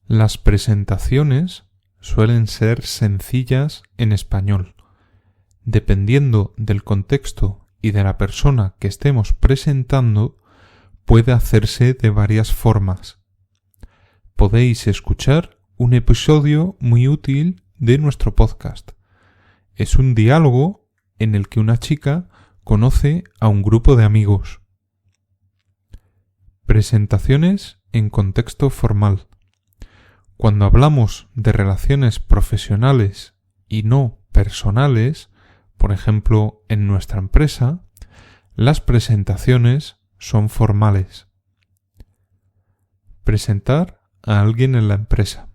Las presentaciones suelen ser sencillas en español. Dependiendo del contexto y de la persona que estemos presentando, puede hacerse de varias formas. Podéis escuchar un episodio muy útil de nuestro podcast. Es un diálogo en el que una chica conoce a un grupo de amigos. Presentaciones en contexto formal. Cuando hablamos de relaciones profesionales y no personales, por ejemplo, en nuestra empresa, las presentaciones son formales. Presentar a alguien en la empresa.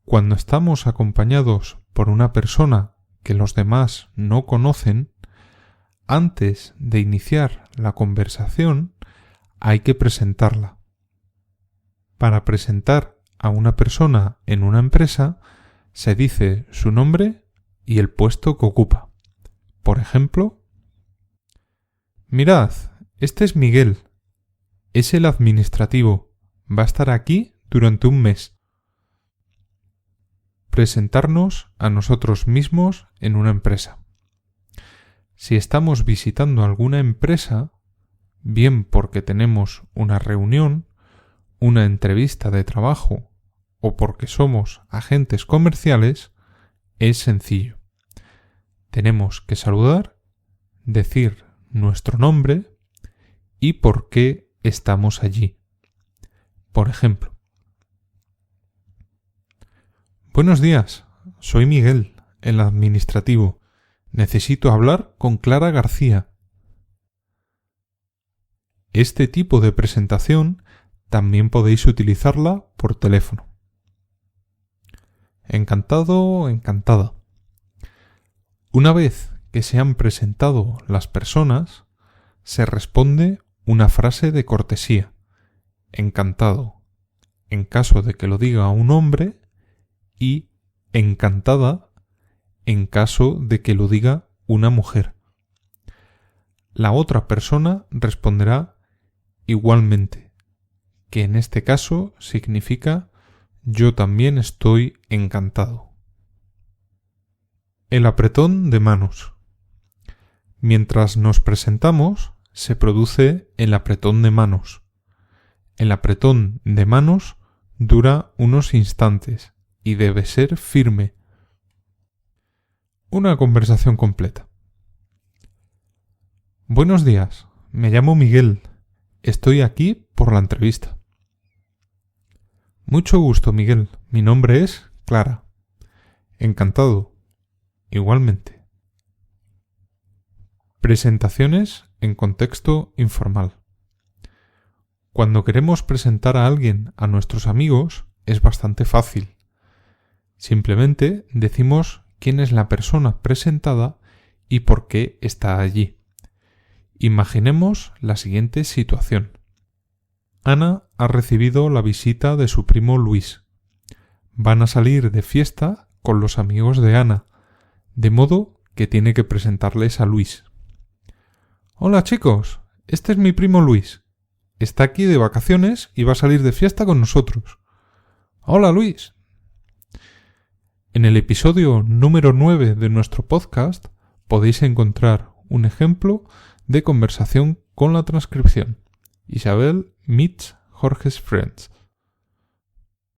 Cuando estamos acompañados por una persona que los demás no conocen, antes de iniciar la conversación hay que presentarla. Para presentar a una persona en una empresa se dice su nombre y el puesto que ocupa. Por ejemplo, mirad, este es Miguel, es el administrativo, va a estar aquí durante un mes. Presentarnos a nosotros mismos en una empresa. Si estamos visitando alguna empresa, bien porque tenemos una reunión, una entrevista de trabajo o porque somos agentes comerciales, es sencillo. Tenemos que saludar, decir nuestro nombre y por qué estamos allí. Por ejemplo, buenos días, soy Miguel, el administrativo. Necesito hablar con Clara García. Este tipo de presentación también podéis utilizarla por teléfono. Encantado, encantada. Una vez que se han presentado las personas, se responde una frase de cortesía. Encantado, en caso de que lo diga un hombre, y encantada, en caso de que lo diga una mujer. La otra persona responderá igualmente, que en este caso significa yo también estoy encantado. El apretón de manos. Mientras nos presentamos, se produce el apretón de manos. El apretón de manos dura unos instantes y debe ser firme. Una conversación completa. Buenos días, me llamo Miguel. Estoy aquí por la entrevista. Mucho gusto, Miguel. Mi nombre es Clara. Encantado. Igualmente. Presentaciones en contexto informal. Cuando queremos presentar a alguien a nuestros amigos, es bastante fácil. Simplemente decimos quién es la persona presentada y por qué está allí. Imaginemos la siguiente situación. Ana ha recibido la visita de su primo Luis. Van a salir de fiesta con los amigos de Ana, de modo que tiene que presentarles a Luis. Hola chicos, este es mi primo Luis. Está aquí de vacaciones y va a salir de fiesta con nosotros. Hola Luis. En el episodio número 9 de nuestro podcast podéis encontrar un ejemplo de conversación con la transcripción. Isabel meets Jorge's friends.